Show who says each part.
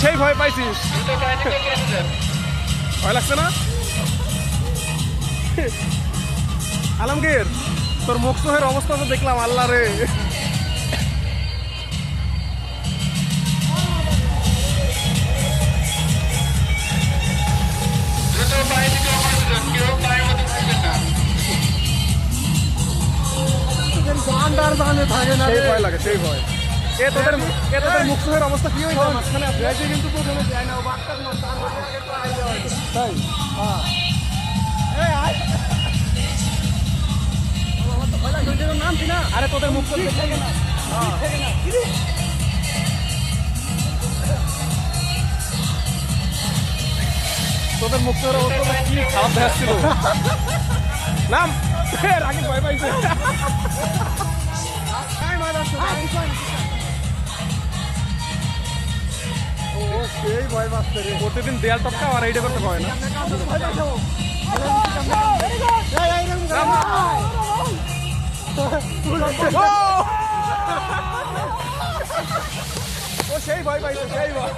Speaker 1: সেই ভয় পাইছিস? ভয় লাগছে না? আলমগীর, তোর মুখসহের অবস্থা তো দেখলাম, আল্লাহ রে। সেই ভয় লাগে, সেই ভয়। এ তোদের মুখসহের অবস্থা কি হয়েছে? মাঝখানে কিন্তু প্রথমে যায় না, তাই? আরে তোদের মুখ তোদের মুখ অবস্থা কি খারাপ দেখাচ্ছিল। নাম আগে ভয় পাইছে। সেই ভয় পাচ্ছে রে, প্রতিদিন দেয়াল টপকা আর এইটা করতে হয় না। ও সেই ভয় পাইছে, সেই ভয়।